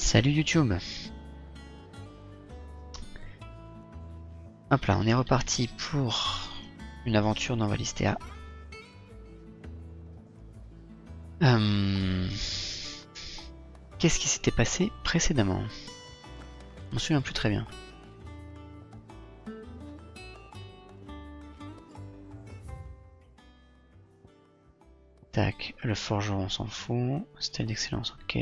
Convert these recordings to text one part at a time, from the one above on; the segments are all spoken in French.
Salut YouTube. Hop là, on est reparti pour une aventure dans Valisthea. Qu'est-ce qui s'était passé précédemment? Je m'en souviens plus très bien. Tac, le forgeron on s'en fout. Style d'excellence, ok.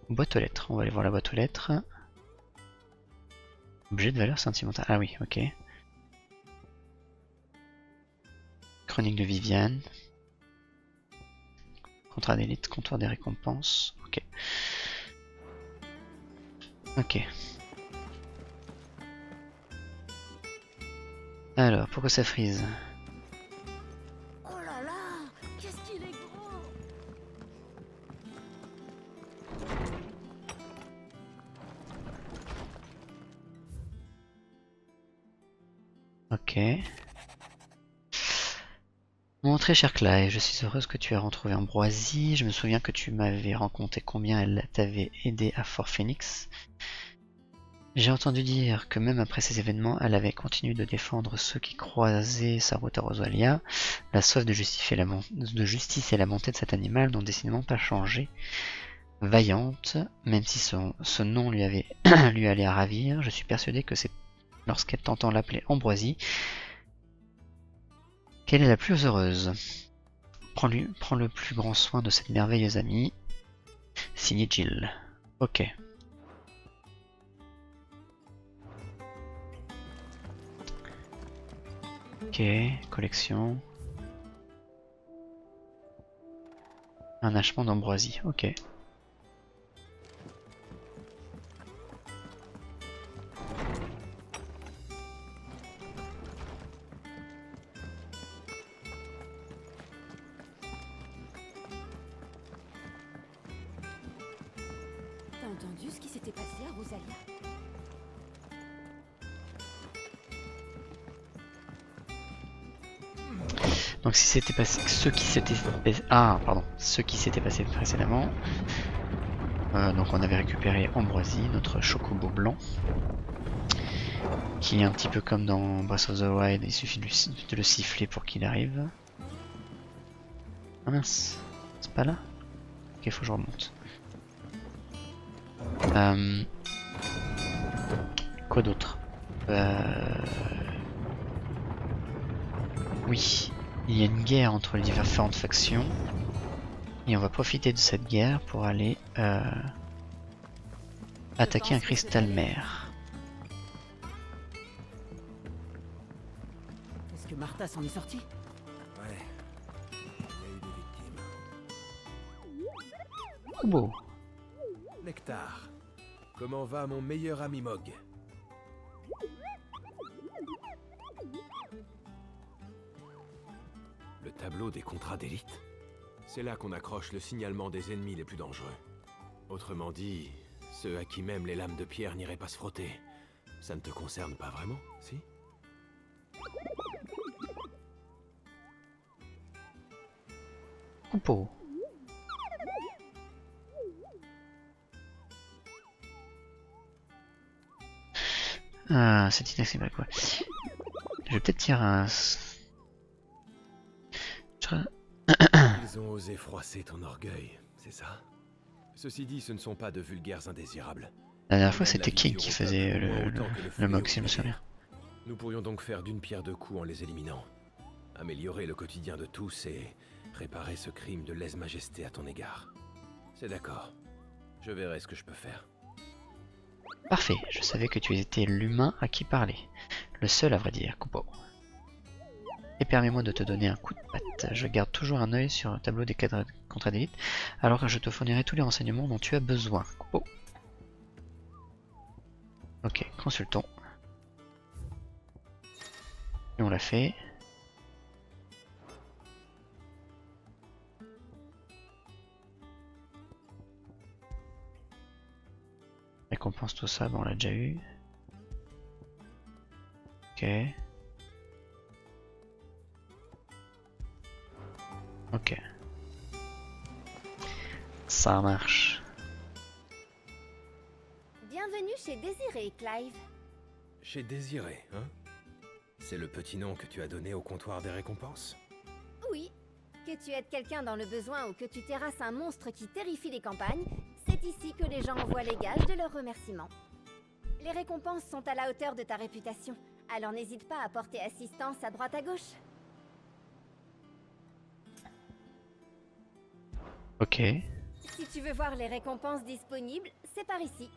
Boîte aux lettres, on va aller voir la boîte aux lettres. Objet de valeur sentimentale, ah oui, ok. Chronique de Viviane. Contrat d'élite, comptoir des récompenses, ok. Ok. Alors, pourquoi ça frise? Oh là là, qu'est-ce qu'il est gros! Ok. Mon très cher Clive, je suis heureuse que tu aies retrouvé Ambroisie. Je me souviens que tu m'avais raconté combien elle t'avait aidé à Fort Phoenix. J'ai entendu dire que même après ces événements, elle avait continué de défendre ceux qui croisaient sa route à Rosalia. La soif de justice et la bonté de cet animal n'ont décidément pas changé. Vaillante, même si ce nom lui allait à ravir, je suis persuadé que c'est lorsqu'elle t'entend l'appeler Ambroisie qu'elle est la plus heureuse. Prends le plus grand soin de cette merveilleuse amie. Signé Jill. Ok. Ok, collection. Un hachement d'ambroisie, ok. T'as entendu ce qui s'était passé à Rosalia? Donc si c'était passé, ce qui s'était passé précédemment. Donc on avait récupéré Ambroisie, notre chocobo blanc, qui est un petit peu comme dans Breath of the Wild, il suffit de le siffler pour qu'il arrive. Ah mince, c'est pas là? Ok, faut que je remonte. Quoi d'autre? Oui, il y a une guerre entre les différentes factions. Et on va profiter de cette guerre pour aller attaquer un cristal mer. Est-ce que Martha s'en est sortie? Ouais. Il y a eu des victimes. Kubo. Nectar. Comment va mon meilleur ami Mog? Le tableau des contrats d'élite? C'est là qu'on accroche le signalement des ennemis les plus dangereux. Autrement dit, ceux à qui même les lames de pierre n'iraient pas se frotter. Ça ne te concerne pas vraiment, si? Kupo. Ah, c'est inaccessible quoi. Je vais peut-être tirer un... Ils ont osé froisser ton orgueil, c'est ça? Ceci dit, ce ne sont pas de vulgaires indésirables. La dernière fois c'était King qui faisait le Mog, si je me souviens. Nous pourrions donc faire d'une pierre deux coups en les éliminant. Améliorer le quotidien de tous et réparer ce crime de lèse-majesté à ton égard. C'est d'accord. Je verrai ce que je peux faire. Parfait, je savais que tu étais l'humain à qui parler. Le seul à vrai dire, Kupo. Et permets-moi de te donner un coup de patte. Je garde toujours un œil sur le tableau des contrats d'élite, alors que je te fournirai tous les renseignements dont tu as besoin, Kupo. Ok, consultons. Et on l'a fait. Récompense tout ça, bon on l'a déjà eu. Ok. Ok. Ça marche. Bienvenue chez Désiré, Clive. Chez Désiré, hein? C'est le petit nom que tu as donné au comptoir des récompenses? Oui. Que tu aides quelqu'un dans le besoin ou que tu terrasses un monstre qui terrifie les campagnes, c'est ici que les gens envoient les gages de leurs remerciements. Les récompenses sont à la hauteur de ta réputation, alors n'hésite pas à porter assistance à droite à gauche. Ok. Si tu veux voir les récompenses disponibles, c'est par ici.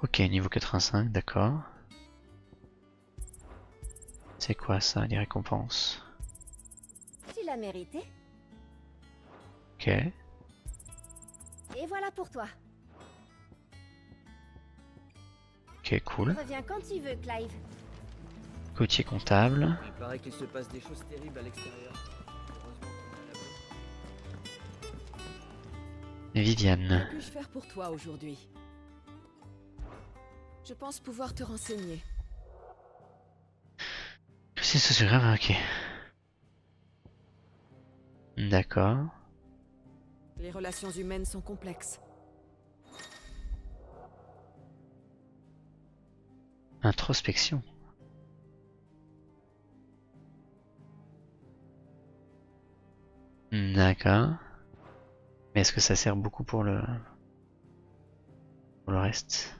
Ok, niveau 85, d'accord. C'est quoi ça, les récompenses? Tu l'as mérité. Ok. Et voilà pour toi. Ok, cool. Reviens quand tu veux, Clive. Côtier comptable. Il paraît qu'il se passe des choses terribles à l'extérieur. Heureusement qu'on est à l'abri. Viviane. Que puis-je faire pour toi aujourd'hui? Je pense pouvoir te renseigner. C'est sociographe, ok. D'accord. Les relations humaines sont complexes. Introspection. D'accord. Mais est-ce que ça sert beaucoup pour le reste?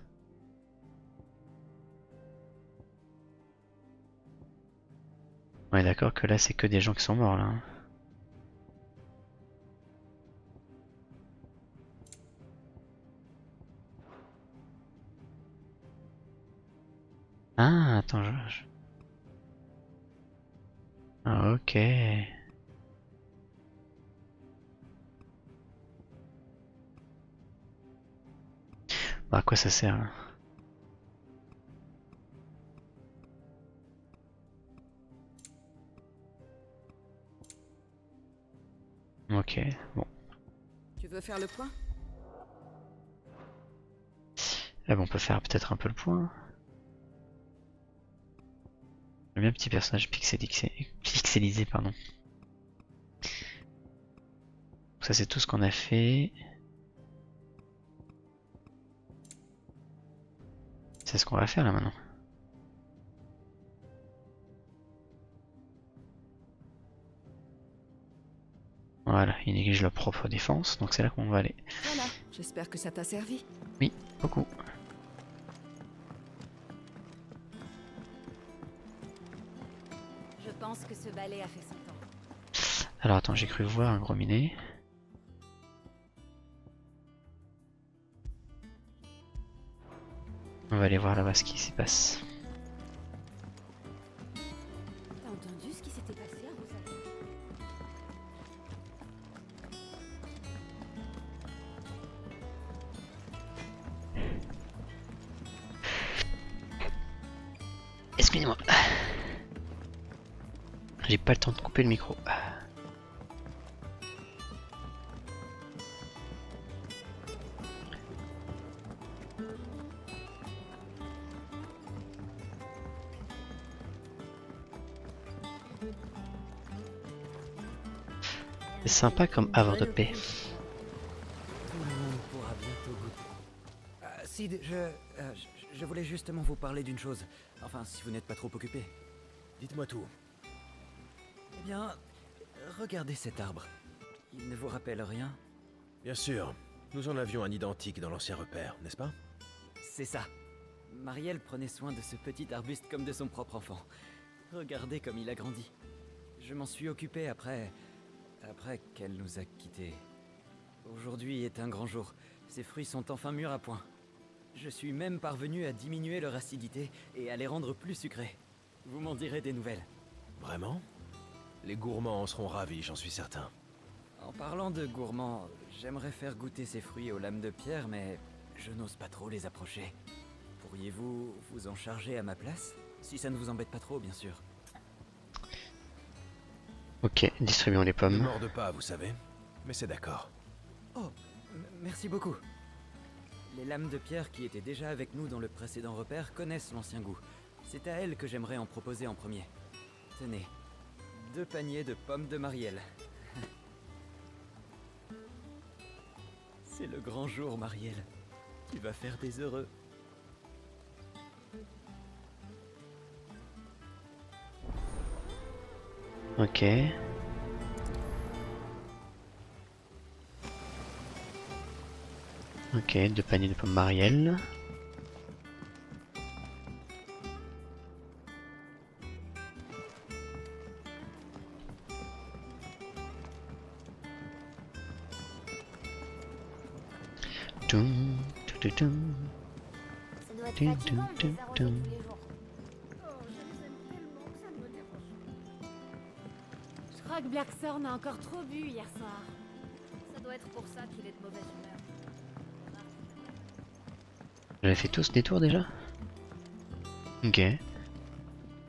On est d'accord que là c'est que des gens qui sont morts là. Ah, attends, Ah, ok. Bah, à quoi ça sert là? Ok, bon. Tu veux faire le point? Là, on peut faire peut-être un peu le point. J'aime bien petit personnage pixelisé, pardon. Ça c'est tout ce qu'on a fait. C'est ce qu'on va faire là maintenant. Voilà, ils négligent leur propre défense, donc c'est là qu'on va aller. Voilà, j'espère que ça t'a servi. Oui, beaucoup. Je pense que ce balai a fait son temps. Alors attends, j'ai cru voir un gros minet. On va aller voir là-bas ce qui s'y passe. T'as entendu ce qui s'était passé à Rosalie? Excusez-moi. J'ai pas le temps de couper le micro. C'est sympa comme havre de paix. Tout le monde pourra bientôt goûter. Sid, je voulais justement vous parler d'une chose. Enfin, si vous n'êtes pas trop occupé. Dites-moi tout. Eh bien, regardez cet arbre. Il ne vous rappelle rien? Bien sûr, nous en avions un identique dans l'ancien repère, n'est-ce pas? C'est ça. Marielle prenait soin de ce petit arbuste comme de son propre enfant. Regardez comme il a grandi. Je m'en suis occupé après qu'elle nous a quittés. Aujourd'hui est un grand jour. Ces fruits sont enfin mûrs à point. Je suis même parvenu à diminuer leur acidité et à les rendre plus sucrés. Vous m'en direz des nouvelles. Vraiment? Les gourmands en seront ravis, j'en suis certain. En parlant de gourmands, j'aimerais faire goûter ces fruits aux lames de pierre, mais je n'ose pas trop les approcher. Pourriez-vous vous en charger à ma place? Si ça ne vous embête pas trop, bien sûr. Ok, distribuons les Ne pommes. morde pas, vous savez. Mais c'est d'accord. Oh, merci beaucoup. Les lames de pierre qui étaient déjà avec nous dans le précédent repère connaissent l'ancien goût. C'est à elles que j'aimerais en proposer en premier. Tenez, 2 paniers de pommes de Marielle. C'est le grand jour, Marielle. Tu vas faire des heureux. Ok. Ok, 2 paniers de pommes Marielle. Toum, tout, toum. Ça doit être Tum, fatigant de tum, les tum, arroser tum. tous les jours. Oh, je les aime tellement que ça me dérange. Je crois que Blackthorn a encore trop bu hier soir. Ça doit être pour ça qu'il est de mauvaise humeur. J'avais fait tout ce détour déjà? Ok.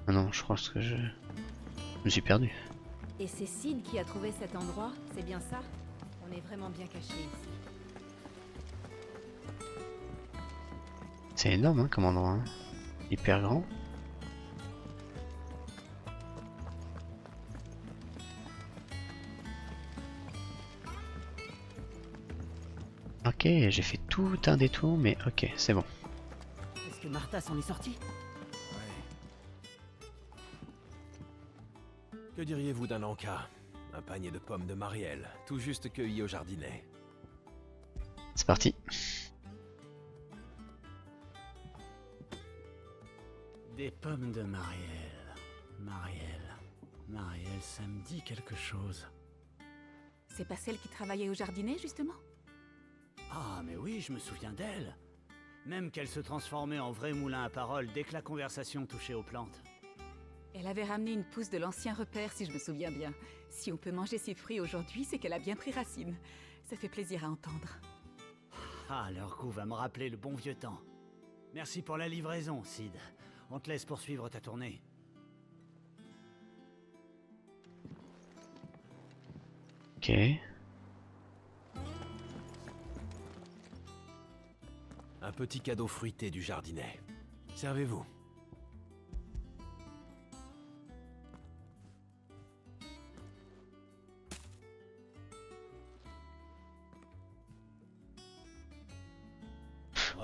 Ah non, je crois que je me suis perdu. Et c'est Sid qui a trouvé cet endroit, c'est bien ça? On est vraiment bien caché ici. C'est énorme hein, comme endroit. Hein. Hyper grand. Ok, j'ai fait tout un détour, mais ok, c'est bon. Est-ce que Martha s'en est sortie? Ouais. Que diriez-vous d'un encas? Un panier de pommes de Marielle, tout juste cueilli au jardinet. C'est parti. Des pommes de Marielle. Marielle, ça me dit quelque chose. C'est pas celle qui travaillait au jardinet, justement? Ah, mais oui, je me souviens d'elle. Même qu'elle se transformait en vrai moulin à paroles dès que la conversation touchait aux plantes. Elle avait ramené une pousse de l'ancien repère, si je me souviens bien. Si on peut manger ses fruits aujourd'hui, c'est qu'elle a bien pris racine. Ça fait plaisir à entendre. Ah, leur goût va me rappeler le bon vieux temps. Merci pour la livraison, Sid. On te laisse poursuivre ta tournée. Ok. Un petit cadeau fruité du jardinet. Servez-vous.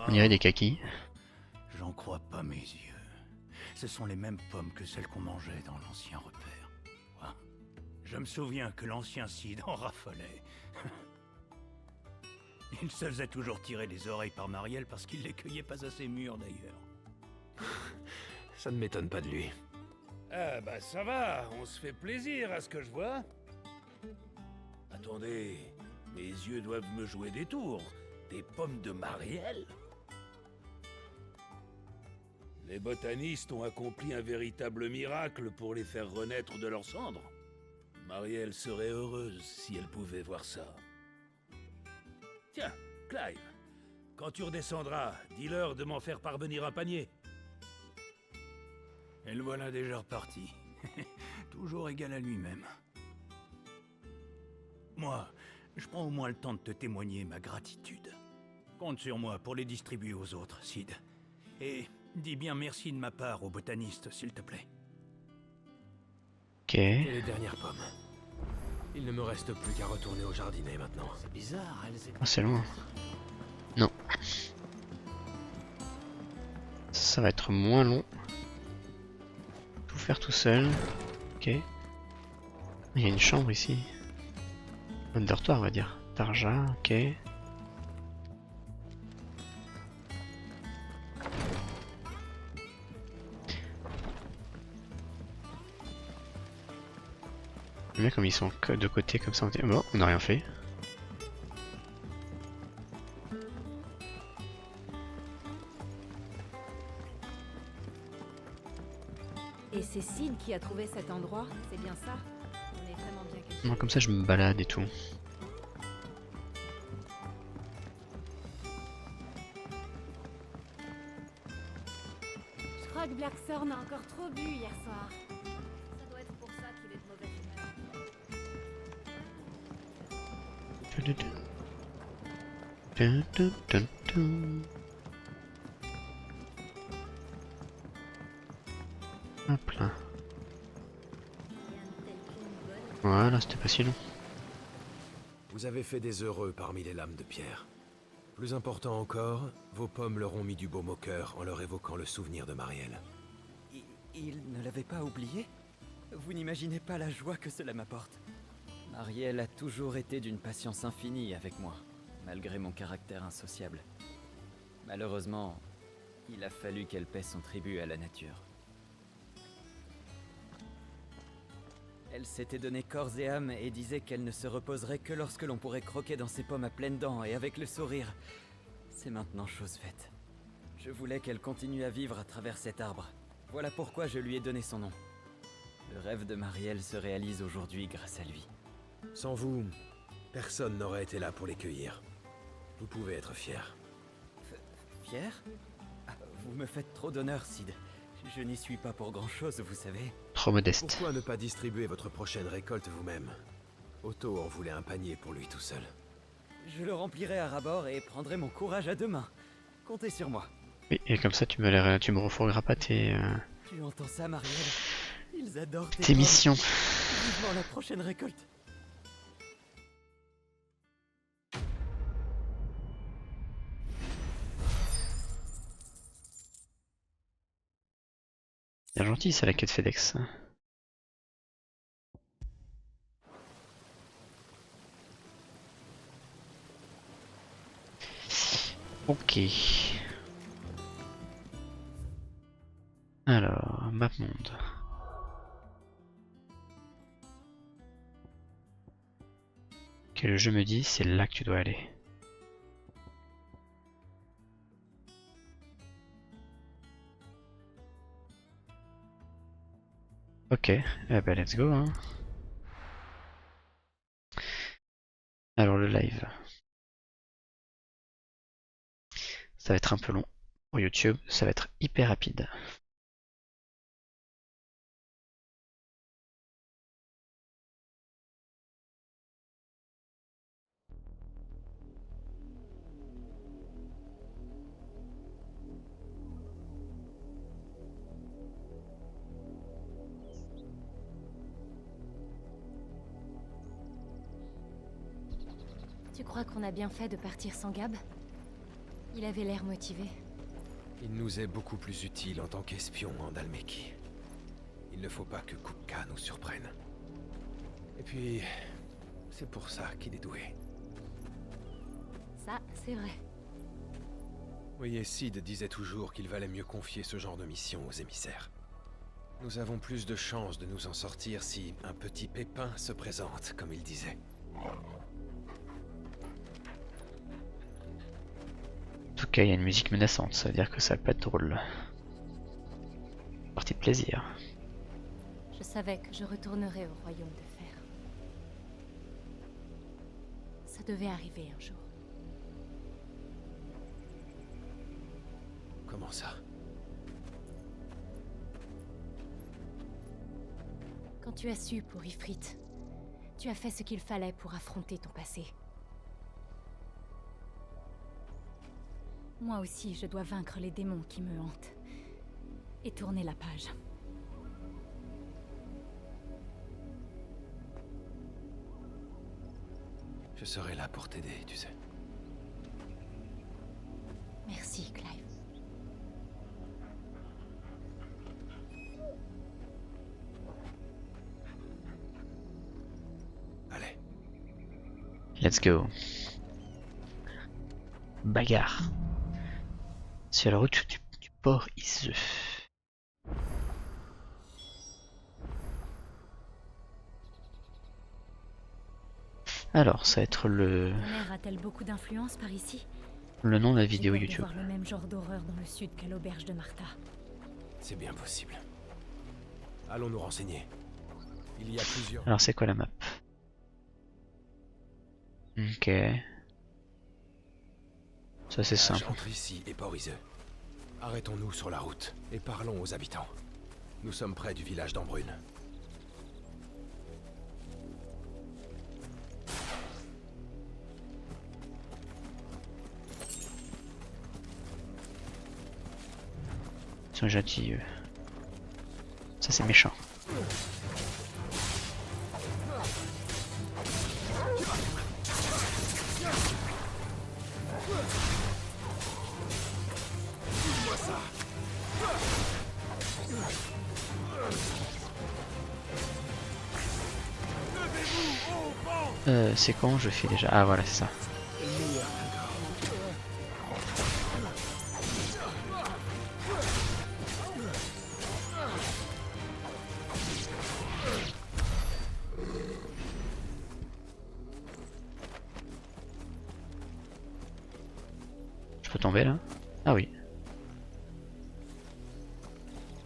On dirait des kakis. J'en crois pas mes yeux. Ce sont les mêmes pommes que celles qu'on mangeait dans l'ancien repère. Ouais. Je me souviens que l'ancien Sid en raffolait. Il se faisait toujours tirer les oreilles par Marielle parce qu'il les cueillait pas assez mûrs d'ailleurs. Ça ne m'étonne pas de lui. Ah bah ça va, on se fait plaisir à ce que je vois. Attendez, mes yeux doivent me jouer des tours. Des pommes de Marielle? Les botanistes ont accompli un véritable miracle pour les faire renaître de leurs cendres. Marielle serait heureuse si elle pouvait voir ça. Tiens, Clive, quand tu redescendras, dis-leur de m'en faire parvenir un panier. Et le voilà déjà reparti. Toujours égal à lui-même. Moi, je prends au moins le temps de te témoigner ma gratitude. Compte sur moi pour les distribuer aux autres, Sid. Et dis bien merci de ma part aux botanistes, s'il te plaît. Ok. Et les dernières pommes. Il ne me reste plus qu'à retourner au jardinet maintenant. C'est bizarre, elles étaient... Oh, c'est loin. Non. Ça va être moins long. Tout faire tout seul. Ok. Il y a une chambre ici. Un dortoir, on va dire. Tarja, ok. J'aime bien comme ils sont de côté comme ça. Bon, on n'a rien fait. Et c'est Sid qui a trouvé cet endroit, c'est bien ça? On est vraiment bien caché. Non, comme ça je me balade et tout. Je crois que Blackthorn a encore trop bu hier soir. Ça doit être pour ça qu'il est de mauvaise humeur. Dun, dun, dun, dun. Hop là. Rien de tel Voilà, c'était pas si long. Vous avez fait des heureux parmi les lames de pierre. Plus important encore, vos pommes leur ont mis du baume au cœur en leur évoquant le souvenir de Marielle. Il ne l'avait pas oublié? Vous n'imaginez pas la joie que cela m'apporte. Marielle a toujours été d'une patience infinie avec moi, malgré mon caractère insociable. Malheureusement, il a fallu qu'elle paie son tribut à la nature. Elle s'était donné corps et âme et disait qu'elle ne se reposerait que lorsque l'on pourrait croquer dans ses pommes à pleines dents et avec le sourire. C'est maintenant chose faite. Je voulais qu'elle continue à vivre à travers cet arbre. Voilà pourquoi je lui ai donné son nom. Le rêve de Marielle se réalise aujourd'hui grâce à lui. Sans vous, personne n'aurait été là pour les cueillir. Vous pouvez être fier. Fier? Ah, vous me faites trop d'honneur, Sid. Je n'y suis pas pour grand-chose, vous savez. Trop modeste. Pourquoi ne pas distribuer votre prochaine récolte vous-même? Otto en voulait un panier pour lui tout seul. Je le remplirai à ras-bord et prendrai mon courage à deux mains. Comptez sur moi. Oui, et comme ça tu me refourgueras pas tes Tu entends ça, Marielle? Ils adorent tes tes pommes. missions. Vivement la prochaine récolte. Bien gentil, ça la quête FedEx. Ok. Alors, map monde. Ok, le jeu me dit c'est là que tu dois aller. Ok, eh ben let's go hein. Alors le live. Ça va être un peu long pour YouTube, ça va être hyper rapide. Tu crois qu'on a bien fait de partir sans Gab? Il avait l'air motivé. Il nous est beaucoup plus utile en tant qu'espion en Dhalmekie. Il ne faut pas que Kupka nous surprenne. Et puis, c'est pour ça qu'il est doué. Ça, c'est vrai. Voyez, Sid disait toujours qu'il valait mieux confier ce genre de mission aux émissaires. Nous avons plus de chances de nous en sortir si un petit pépin se présente, comme il disait. En tout cas, il y a une musique menaçante, ça veut dire que ça va pas être drôle. Partie de plaisir. Je savais que je retournerais au royaume de fer. Ça devait arriver un jour. Comment ça? Quand tu as su pour Ifrit, tu as fait ce qu'il fallait pour affronter ton passé. Moi aussi, je dois vaincre les démons qui me hantent. Et tourner la page. Je serai là pour t'aider, tu sais. Merci, Clive. Allez. Let's go. Bagarre. Sur la route du port Iseux. Alors, ça va être le Ta mère a-t-elle beaucoup d'influence par ici? nom de la vidéo J'ai peur de YouTube. voir le même genre d'horreur dans le sud qu'à l'auberge de Martha. C'est bien possible. Allons nous renseigner. Il y a plusieurs... Alors, c'est quoi la map? Ok. Ça c'est simple. Entre ici et Port-Iseux. Arrêtons-nous sur la route et parlons aux habitants. Nous sommes près du village d'Embrune. Ils sont gentils. Ça c'est méchant. C'est quand je fais déjà? Ah voilà, c'est ça. Je peux tomber là? Ah oui.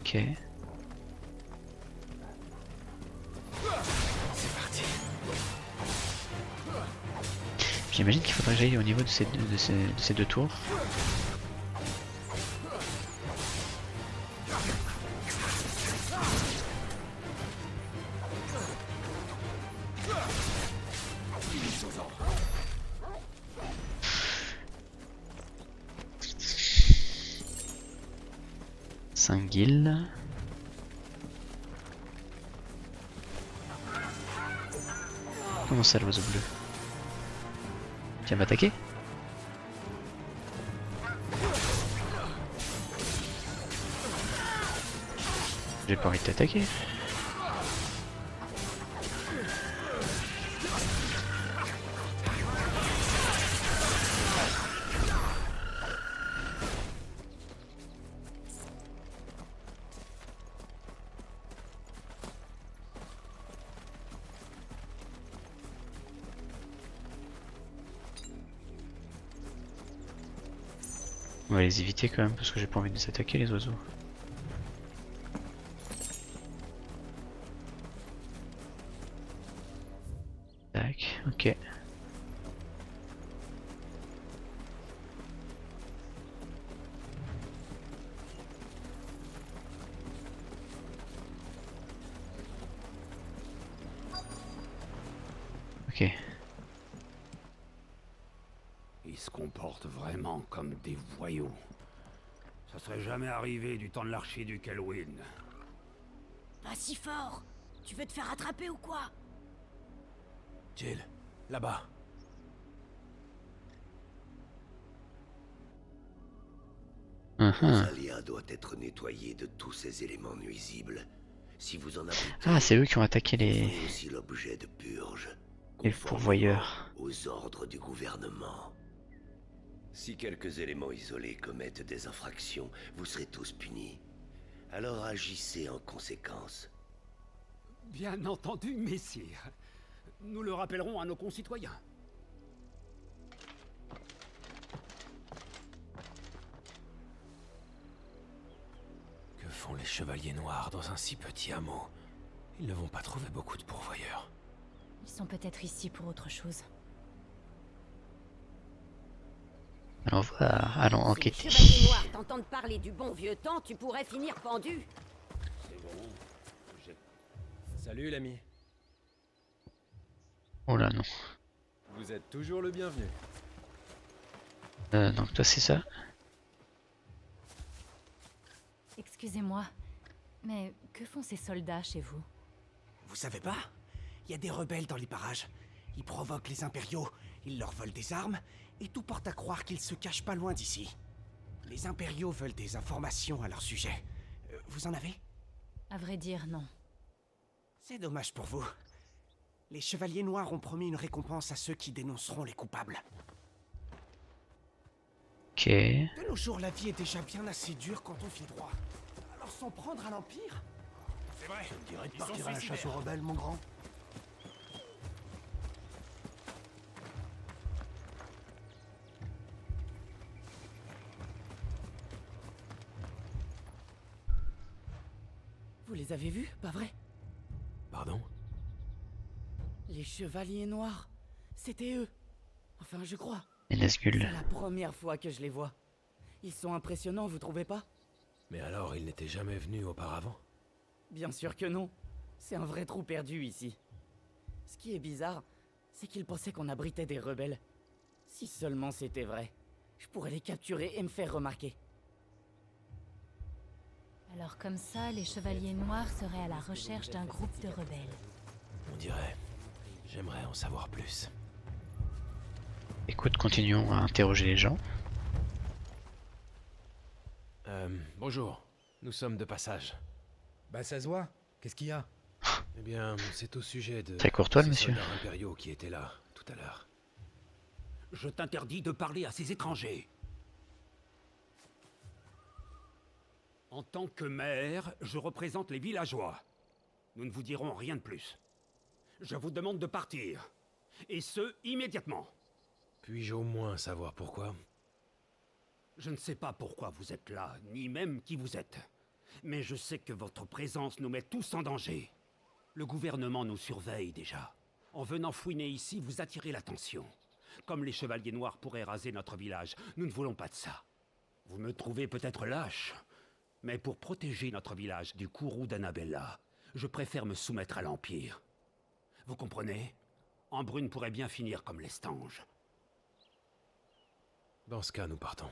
Ok. J'imagine qu'il faudrait que j'aille au niveau de ces deux tours. Saint-Gil. Comment ça l'oiseau bleu? Tu vas m'attaquer? J'ai pas envie de t'attaquer. On va les éviter quand même parce que j'ai pas envie de s'attaquer les oiseaux. Tac, ok. Ok. Ils se comportent vraiment comme des voyous. Ça serait jamais arrivé du temps de l'archiduc Elwyn. Pas si fort. Tu veux te faire attraper ou quoi? Jill, là-bas. Rosalia doit être nettoyée de tous ces éléments nuisibles. Si vous en avez Ah, c'est eux qui ont attaqué les aussi l'objet de purge, pourvoyeurs. aux ordres du gouvernement. Si quelques éléments isolés commettent des infractions, vous serez tous punis. Alors agissez en conséquence. Bien entendu, messire. Nous le rappellerons à nos concitoyens. Que font les chevaliers noirs dans un si petit hameau? Ils ne vont pas trouver beaucoup de pourvoyeurs. Ils sont peut-être ici pour autre chose. Allons voir, allons enquêter. Si les chevaliers noirs t'entendent parler du bon vieux temps, tu pourrais finir pendu. C'est bon. Salut l'ami. Oh là non. Vous êtes toujours le bienvenu. Donc toi c'est ça. Excusez-moi, mais que font ces soldats chez vous? Vous savez pas? Il y a des rebelles dans les parages. Ils provoquent les impériaux, ils leur volent des armes, et tout porte à croire qu'ils se cachent pas loin d'ici. Les impériaux veulent des informations à leur sujet. Vous en avez? À vrai dire, non. C'est dommage pour vous. Les chevaliers noirs ont promis une récompense à ceux qui dénonceront les coupables. Ok. De nos jours, la vie est déjà bien assez dure quand on file droit. Alors s'en prendre à l'Empire? C'est vrai. Ça me dirait de partir à la chasse aux rebelles, mon grand. Vous les avez vus, pas vrai? Pardon? Les chevaliers noirs. C'était eux. Enfin, je crois. Les Nazgûl. C'est la première fois que je les vois. Ils sont impressionnants, vous trouvez pas? Mais alors, ils n'étaient jamais venus auparavant? Bien sûr que non. C'est un vrai trou perdu ici. Ce qui est bizarre, c'est qu'ils pensaient qu'on abritait des rebelles. Si seulement c'était vrai, je pourrais les capturer et me faire remarquer. Alors comme ça, les chevaliers noirs seraient à la recherche d'un groupe de rebelles. On dirait. J'aimerais en savoir plus. Écoute, continuons à interroger les gens. Bonjour. Nous sommes de passage. Bah ça se voit. Qu'est-ce qu'il y a? Eh bien, c'est au sujet de... Très courtois, le ces monsieur. soldats impériaux qui étaient là, tout à l'heure. Je t'interdis de parler à ces étrangers. En tant que maire, je représente les villageois. Nous ne vous dirons rien de plus. Je vous demande de partir. Et ce, immédiatement. Puis-je au moins savoir pourquoi? Je ne sais pas pourquoi vous êtes là, ni même qui vous êtes. Mais je sais que votre présence nous met tous en danger. Le gouvernement nous surveille déjà. En venant fouiner ici, vous attirez l'attention. Comme les chevaliers noirs pourraient raser notre village, nous ne voulons pas de ça. Vous me trouvez peut-être lâche, mais pour protéger notre village du courroux d'Annabella, je préfère me soumettre à l'Empire. Vous comprenez? Embrune pourrait bien finir comme l'Estange. Dans ce cas, nous partons.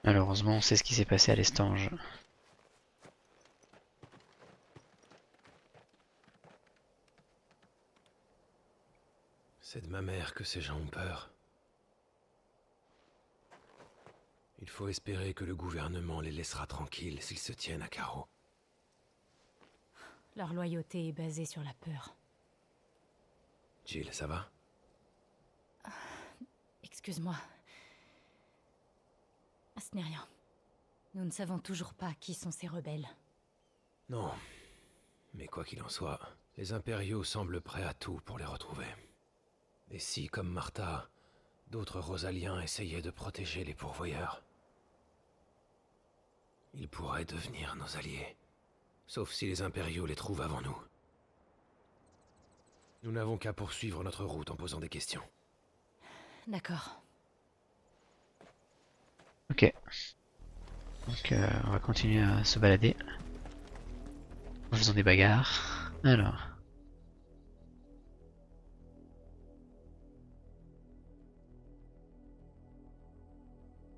Malheureusement, on sait ce qui s'est passé à l'Estange. C'est de ma mère que ces gens ont peur. Il faut espérer que le gouvernement les laissera tranquilles s'ils se tiennent à carreau. Leur loyauté est basée sur la peur. Jill, ça va? Excuse-moi. Ce n'est rien. Nous ne savons toujours pas qui sont ces rebelles. Non. Mais quoi qu'il en soit, les impériaux semblent prêts à tout pour les retrouver. Et si, comme Martha, d'autres Rosaliens essayaient de protéger les pourvoyeurs, ils pourraient devenir nos alliés. Sauf si les impériaux les trouvent avant nous. Nous n'avons qu'à poursuivre notre route en posant des questions. D'accord. Ok. Donc on va continuer à se balader. En faisant des bagarres. Alors.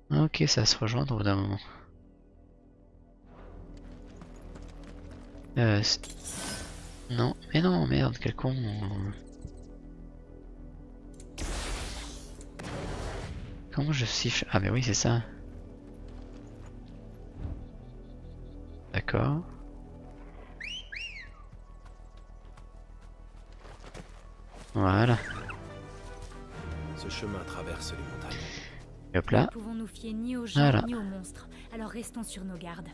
Ok, ça va se rejoindre au bout d'un moment. Non, mais non, merde, quel con. Comment je siffle? Ah mais oui, c'est ça. D'accord. Voilà. Ce chemin traverse les montagnes. Et hop là. Nous ne pouvons nous fier ni aux gens Voilà. ni aux monstres, alors restons sur nos gardes.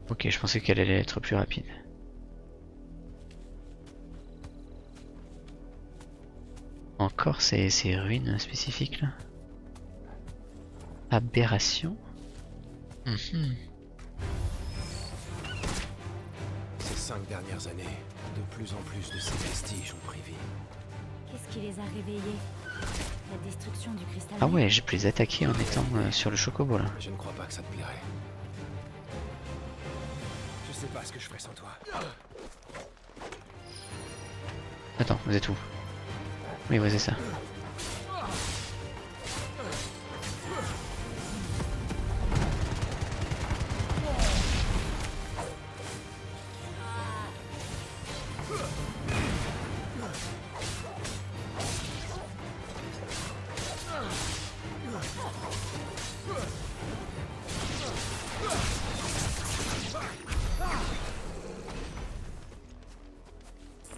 Ok, je pensais qu'elle allait être plus rapide. Encore ces ruines spécifiques là. Aberration. Ces 5 dernières années, de plus en plus de ces vestiges ont pris vie. Qu'est-ce qui les a réveillés? La destruction du cristal. Ah ouais, j'ai pu les attaquer en étant sur le chocobo là. Je ne crois pas que ça te plairait. Je sais pas ce que je ferais sans toi. Attends, vous êtes où? Oui, ouais, c'est ça.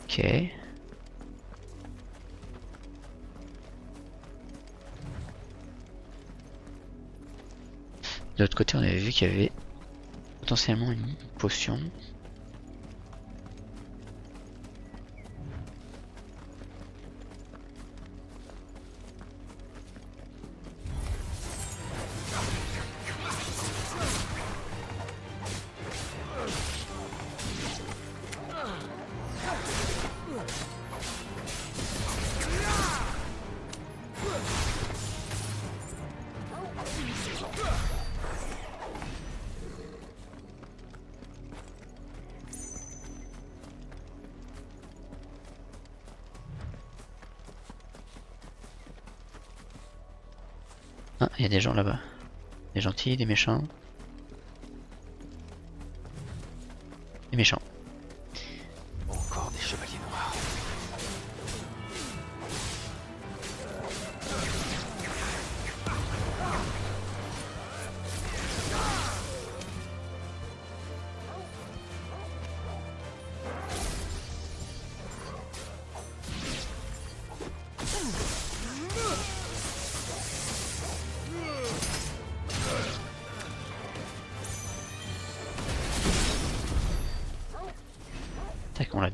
Ok. De l'autre côté, on avait vu qu'il y avait potentiellement une potion. Ah, il y a des gens là-bas. Des gentils, des méchants. Des méchants. Encore des chevaliers noirs.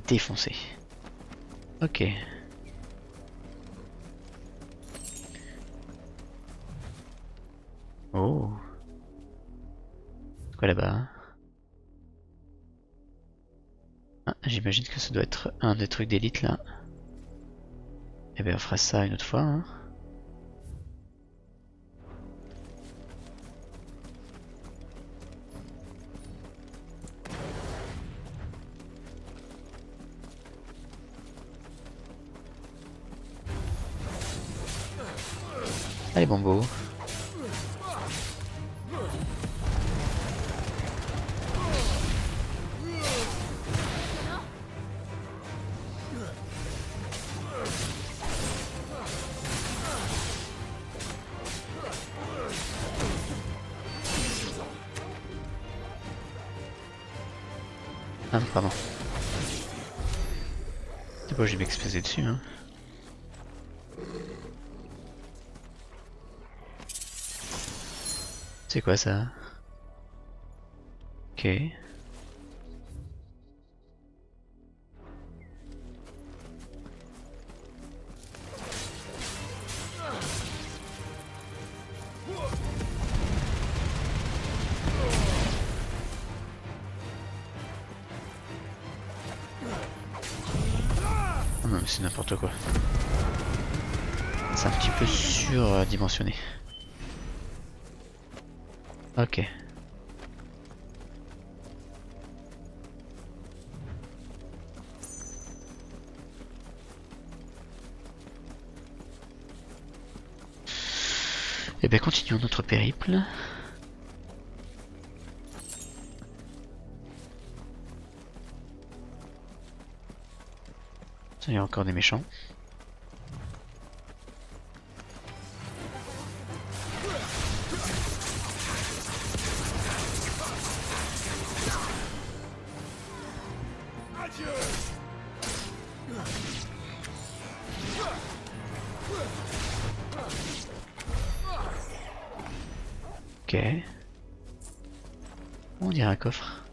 défoncer. Ok. Oh. C'est quoi là-bas? Ah, j'imagine que ça doit être un des trucs d'élite là. Eh bien on fera ça une autre fois. Hein. Allez Bombo. Ah non, pardon. C'est pas obligé de m'exploser dessus, hein. C'est quoi ça? Ok. Oh non mais c'est n'importe quoi. C'est un petit peu surdimensionné. Ok. Et bien continuons notre périple. Il y a encore des méchants. Ok. On dirait un coffre.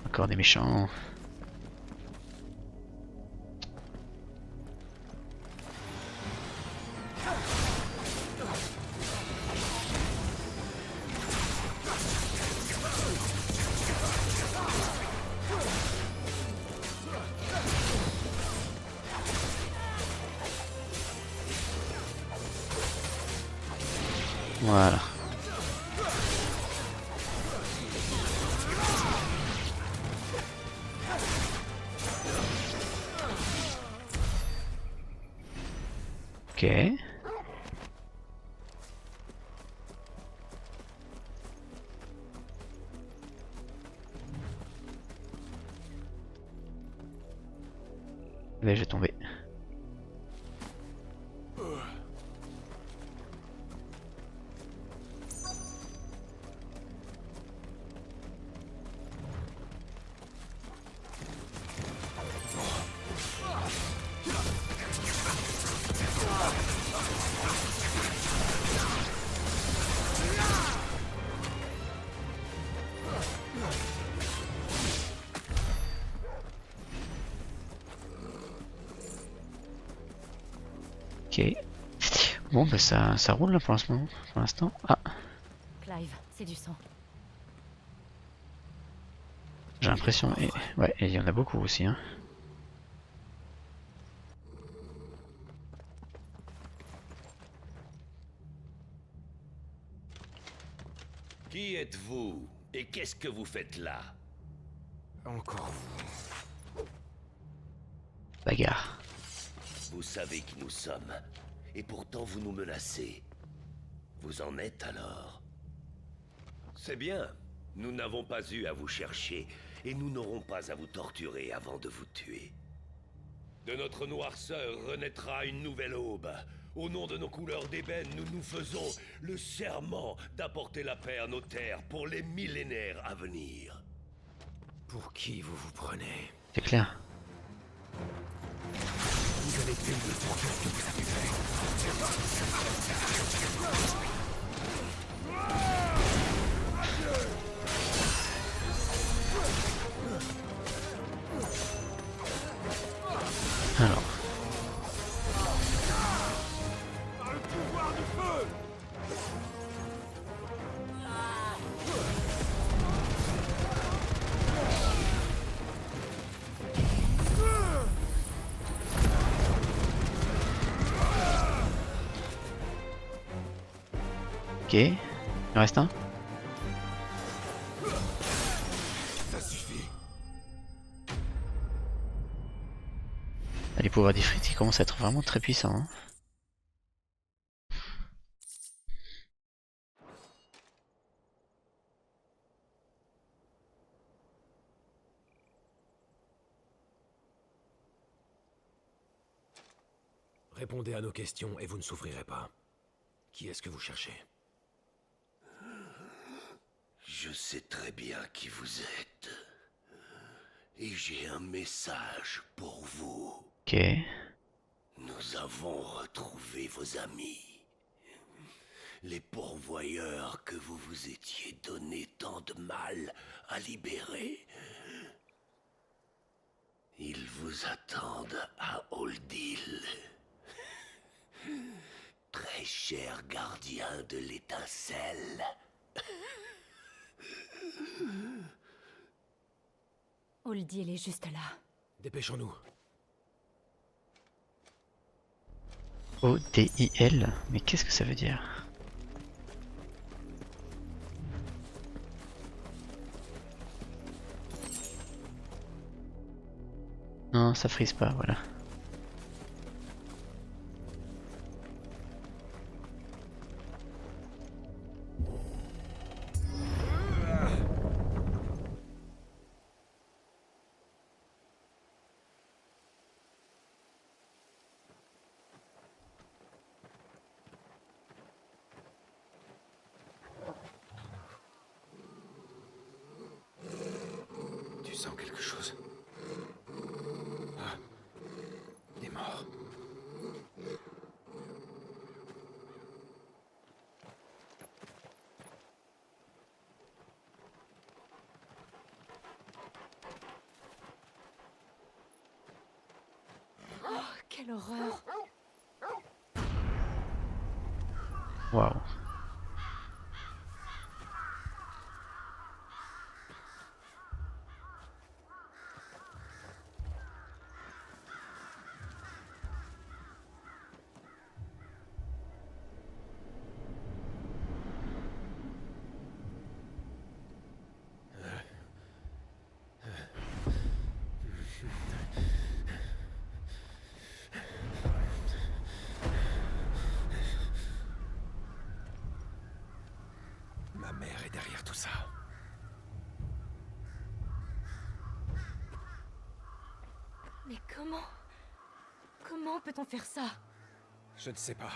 Encore des méchants. Voilà. Ok. Mais je vais tomber. Ok. Bon bah ça roule là pour l'instant. Ah, Clive, c'est du sang. j'ai l'impression. Ouais, et il y en a beaucoup aussi. Hein. Qui êtes-vous? Et qu'est-ce que vous faites là? Encore vous. Bagarre. Vous savez qui nous sommes. Et pourtant vous nous menacez. Vous en êtes alors? C'est bien. Nous n'avons pas eu à vous chercher. Et nous n'aurons pas à vous torturer avant de vous tuer. De notre noirceur renaîtra une nouvelle aube. Au nom de nos couleurs d'ébène, nous nous faisons le serment d'apporter la paix à nos terres pour les millénaires à venir. Pour qui vous vous prenez? C'est clair. Vous allez payer pour tout ce que vous avez fait. Alors. Le pouvoir du feu! Ok. Il en reste un. Ça suffit. Les pouvoirs d'Ifrit ils commencent à être vraiment très puissants. Hein. Répondez à nos questions et vous ne souffrirez pas. Qui est-ce que vous cherchez? Je sais très bien qui vous êtes. Et j'ai un message pour vous. Ok. Nous avons retrouvé vos amis. Les pourvoyeurs que vous vous étiez donné tant de mal à libérer. Ils vous attendent à Oldil. Très cher gardien de l'étincelle. Oldil est juste là. Dépêchons-nous. O-D-I-L. Mais qu'est-ce que ça veut dire? Non, ça frise pas, voilà. Tu sens quelque chose? Ah, des morts. Oh, quelle horreur! Waouh. Ma mère est derrière tout ça. Mais comment? Comment peut-on faire ça? Je ne sais pas.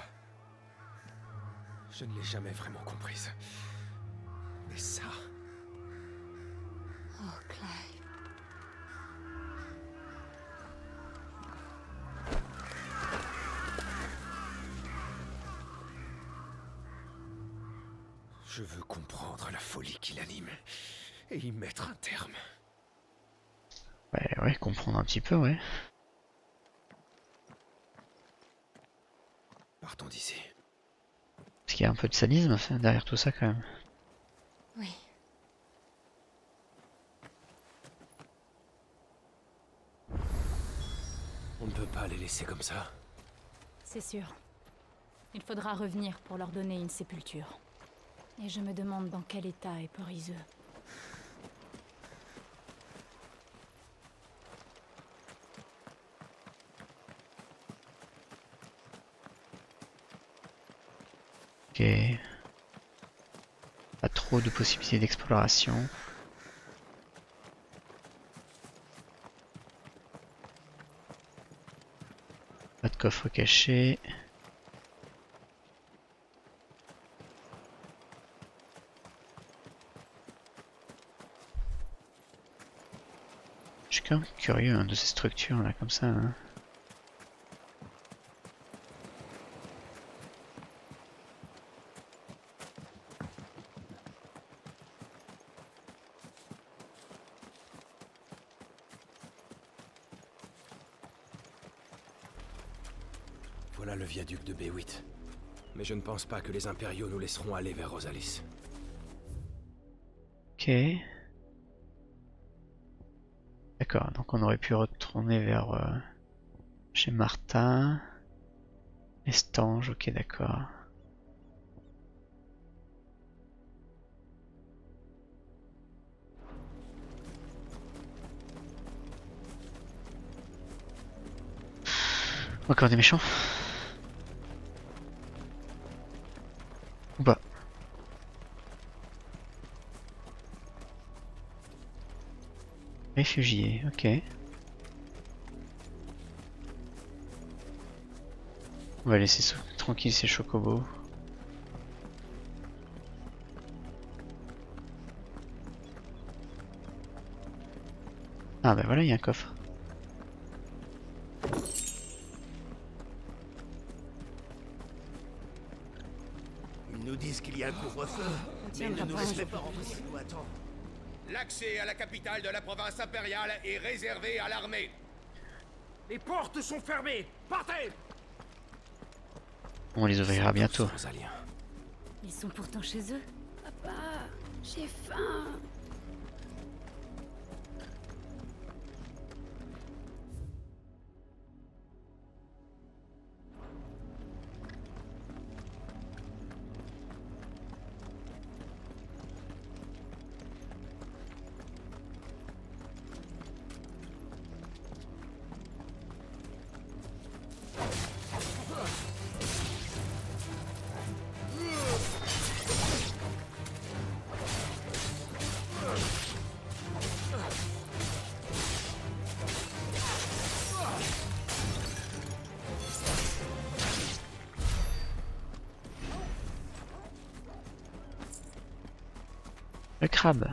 Je ne l'ai jamais vraiment comprise. Mais ça... Oh, Clive. Je veux comprendre la folie qui l'anime et y mettre un terme. Ouais, comprendre un petit peu, ouais. Partons d'ici. Parce qu'il y a un peu de sadisme derrière tout ça quand même. Oui. On ne peut pas les laisser comme ça. C'est sûr. Il faudra revenir pour leur donner une sépulture. Et je me demande dans quel état est Porizeux. Ok. Pas trop de possibilités d'exploration. Pas de coffre caché. quand même curieux hein, de ces structures là comme ça. Hein. Voilà le viaduc de B8. Mais je ne pense pas que les impériaux nous laisseront aller vers Rosalis. Ok. D'accord, donc on aurait pu retourner vers chez Martha. Estange, ok d'accord. Encore des méchants. Ou pas. Réfugiés, ok. On va laisser tranquille ces chocobos. Ah bah voilà, il y a un coffre. Ils nous disent qu'il y a un couvre-feu, mais ils ne nous laisseraient pas rentrer si nous attendons. L'accès à la capitale de la province impériale est réservé à l'armée. Les portes sont fermées. Partez! On les ouvrira bientôt. Ils sont pourtant chez eux. Papa, j'ai faim. Le crabe.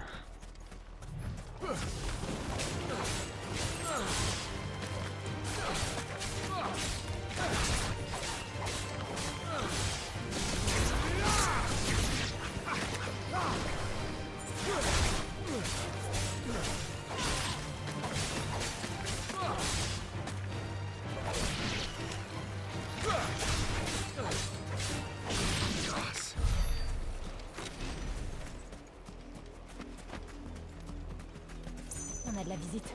On a de la visite.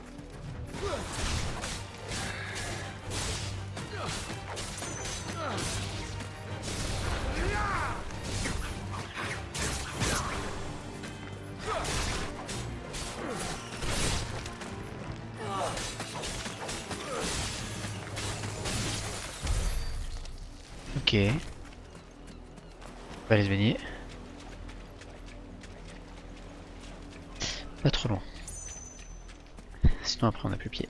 Ok. On va aller se baigner. Pas trop loin. Sinon après on n'a plus pied.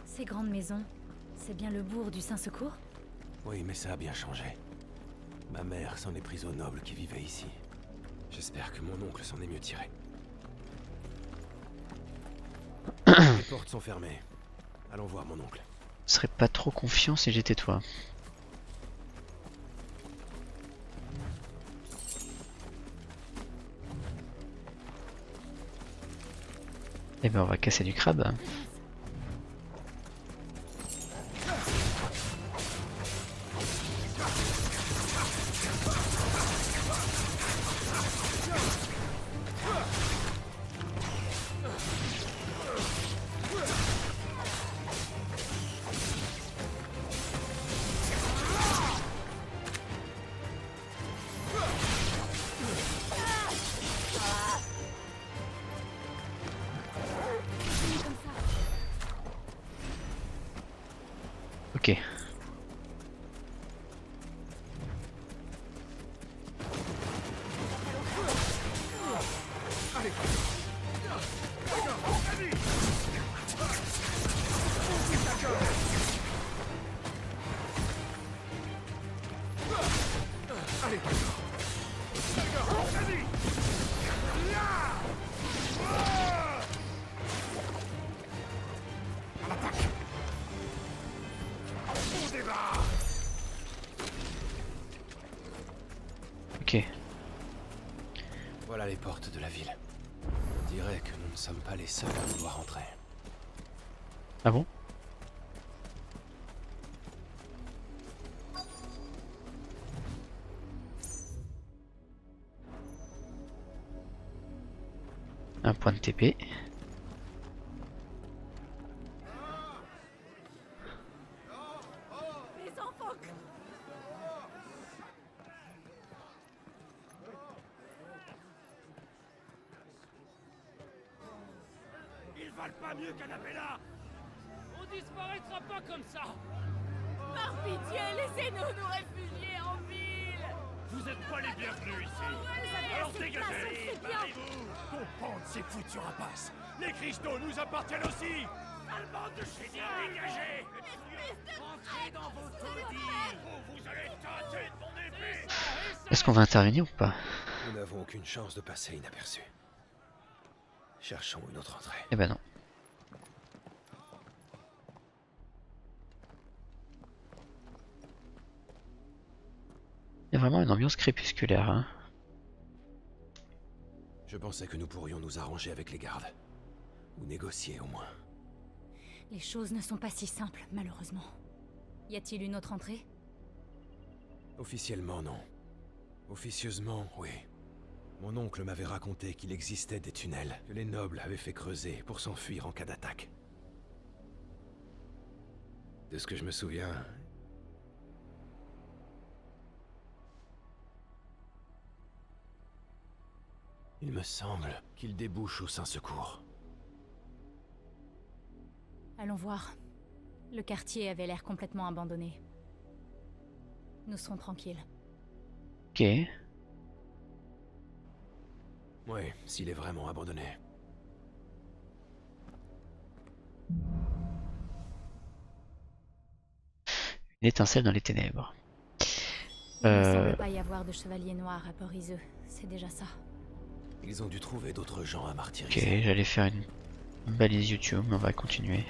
Ces grandes maisons, c'est bien le bourg du Saint-Secours? Oui, mais ça a bien changé. Ma mère s'en est prise aux nobles qui vivaient ici. J'espère que mon oncle s'en est mieux tiré. Les portes sont fermées. Allons voir mon oncle. Je serais pas trop confiant si j'étais toi. Eh ben on va casser du crabe. Ok. Allez, d'accord, vas-y. À l'attaque. On débarque. Ok. Voilà les portes de la ville. On dirait que nous ne sommes pas les seuls à vouloir entrer. Ah bon? Un point de TP. Les enfants. Ils valent pas mieux qu'Annabella. On disparaîtra pas comme ça. Par pitié, laissez-nous nous réfugier en ville. Vous êtes pas les bienvenus ici. Alors dégagez. Barrez-vous. Comprendre ces foutus rapaces. Les cristaux nous appartiennent aussi. Allemand de chéniers, dégagez. Entrez dans vos taudis. Vous allez tâter de mon épée. Est-ce qu'on va intervenir ou pas? Nous n'avons aucune chance de passer inaperçus. Cherchons une autre entrée. Eh ben non. Il y a vraiment une ambiance crépusculaire, hein. Je pensais que nous pourrions nous arranger avec les gardes. Ou négocier au moins. Les choses ne sont pas si simples, malheureusement. Y a-t-il une autre entrée? Officiellement non. Officieusement, oui. Mon oncle m'avait raconté qu'il existait des tunnels que les nobles avaient fait creuser pour s'enfuir en cas d'attaque. De ce que je me souviens... Il me semble qu'il débouche au Saint-Secours. Allons voir. Le quartier avait l'air complètement abandonné. Nous serons tranquilles. Ok. Oui, s'il est vraiment abandonné. Une étincelle dans les ténèbres. Il ne semble pas y avoir de chevalier noir à Port-Iseux. C'est déjà ça. Ils ont dû trouver d'autres gens à Ok, martyriser. j'allais faire une balise YouTube, mais on va continuer.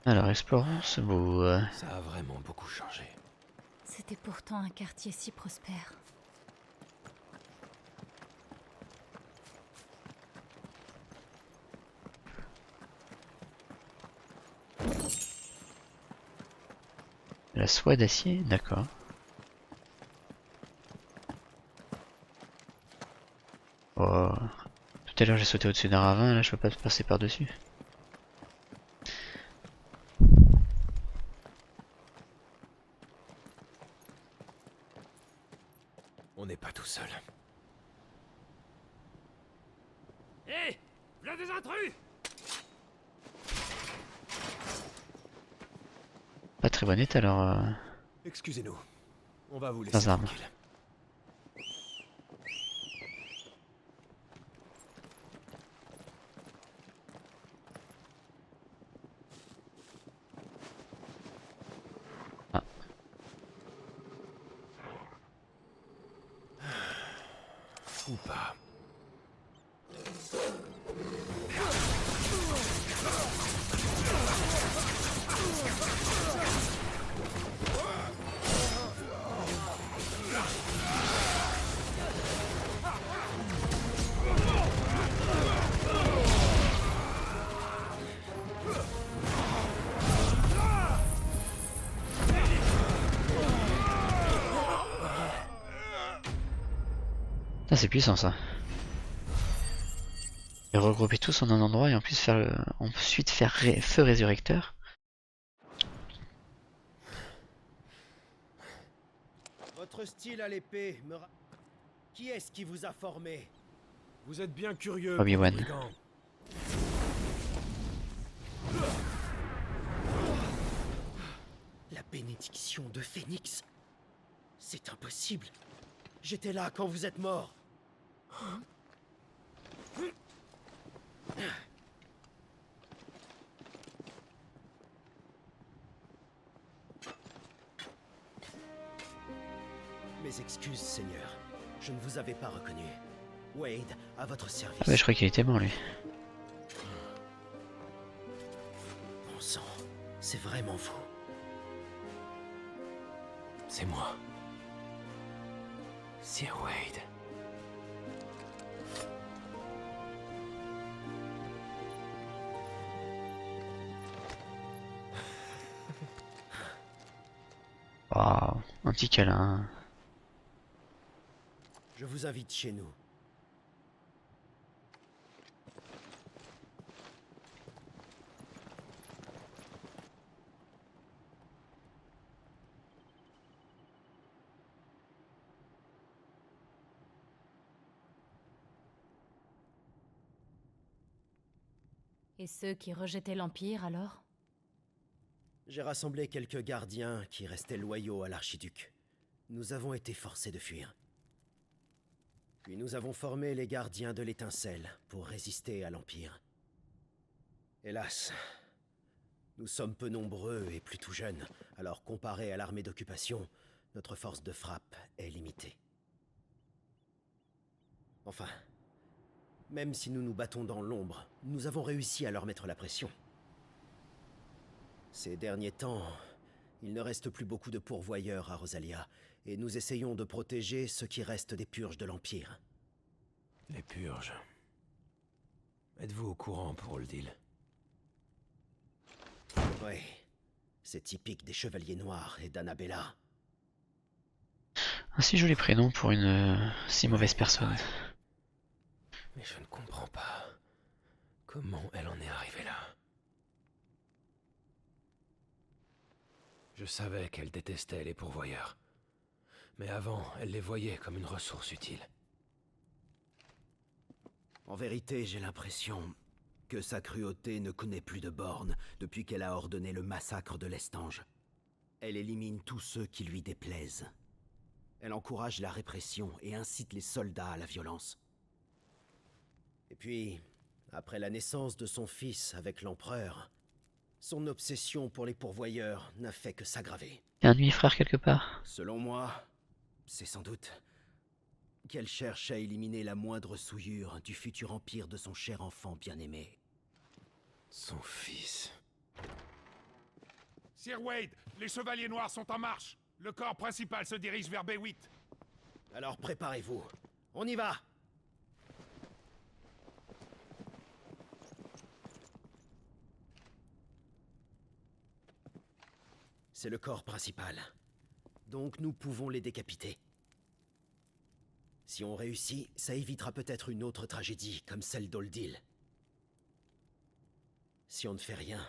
Alors explorons ce bout. Ça a vraiment beaucoup changé. C'était pourtant un quartier si prospère. La soie d'acier, d'accord. Oh. Tout à l'heure j'ai sauté au-dessus d'un ravin, là je peux pas passer par-dessus. On n'est pas tout seul. Hé, là des intrus. Pas très bon état alors. Excusez-nous. On va vous Sans laisser armes. tranquille. Ah. Ou pas. Ah, c'est puissant ça. Et regrouper tous en un endroit et en plus faire ensuite faire feu résurrecteur. Votre style à l'épée me Qui est-ce qui vous a formé? Vous êtes bien curieux, Obi-Wan. brigand. La bénédiction de Phénix? C'est impossible. J'étais là quand vous êtes mort. Mes excuses, Seigneur. Je ne vous avais pas reconnu. Wade, à votre service. Ouais, je crois qu'il était mort lui. Bon sang, c'est vraiment vous. C'est moi. Sir Wade. Waouh, un petit câlin. Je vous invite chez nous. Et ceux qui rejetaient l'Empire, alors? J'ai rassemblé quelques gardiens qui restaient loyaux à l'archiduc. Nous avons été forcés de fuir. Puis nous avons formé les gardiens de l'étincelle pour résister à l'Empire. Hélas, nous sommes peu nombreux et plutôt jeunes, alors comparé à l'armée d'occupation, notre force de frappe est limitée. Enfin, même si nous nous battons dans l'ombre, nous avons réussi à leur mettre la pression. Ces derniers temps, il ne reste plus beaucoup de pourvoyeurs à Rosalia, et nous essayons de protéger ce qui reste des purges de l'Empire. Les purges. Êtes-vous au courant pour Oldil? Oui, c'est typique des Chevaliers Noirs et d'Annabella. Un si joli prénom pour une si mauvaise personne. Mais je ne comprends pas comment elle en est arrivée là. Je savais qu'elle détestait les pourvoyeurs. Mais avant, elle les voyait comme une ressource utile. En vérité, j'ai l'impression que sa cruauté ne connaît plus de bornes depuis qu'elle a ordonné le massacre de l'Estange. Elle élimine tous ceux qui lui déplaisent. Elle encourage la répression et incite les soldats à la violence. Et puis, après la naissance de son fils avec l'empereur, son obsession pour les pourvoyeurs n'a fait que s'aggraver. Il y a un demi-frère quelque part. Selon moi, c'est sans doute qu'elle cherche à éliminer la moindre souillure du futur empire de son cher enfant bien-aimé. Son fils... Sir Wade, les Chevaliers Noirs sont en marche. Le corps principal se dirige vers B8. Alors préparez-vous. On y va! C'est le corps principal. Donc nous pouvons les décapiter. Si on réussit, ça évitera peut-être une autre tragédie, comme celle d'Oldil. Si on ne fait rien,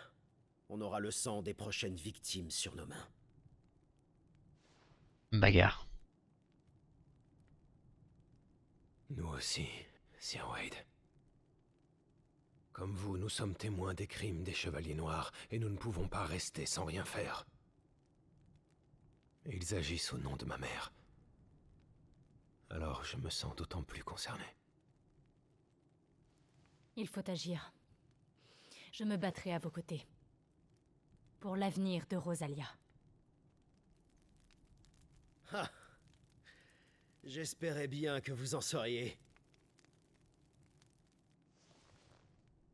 on aura le sang des prochaines victimes sur nos mains. Bagarre. Nous aussi, Sir Wade. Comme vous, nous sommes témoins des crimes des Chevaliers Noirs, et nous ne pouvons pas rester sans rien faire. Ils agissent au nom de ma mère. Alors je me sens d'autant plus concerné. Il faut agir. Je me battrai à vos côtés. Pour l'avenir de Rosalia. Ah! J'espérais bien que vous en sauriez.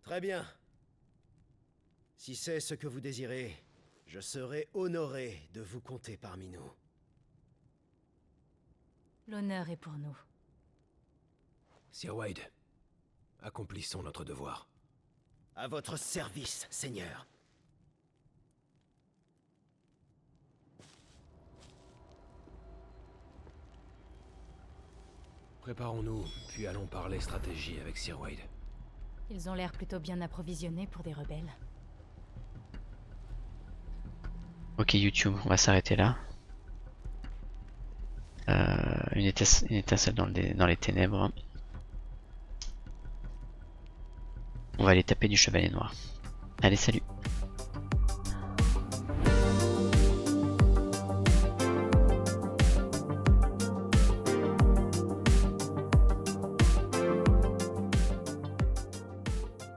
Très bien. Si c'est ce que vous désirez, je serai honoré de vous compter parmi nous. L'honneur est pour nous. Sir Wade, accomplissons notre devoir. À votre service, Seigneur. Préparons-nous, puis allons parler stratégie avec Sir Wade. Ils ont l'air plutôt bien approvisionnés pour des rebelles. Ok YouTube, on va s'arrêter là. Une étincelle dans les ténèbres. On va aller taper du chevalier noir. Allez, salut!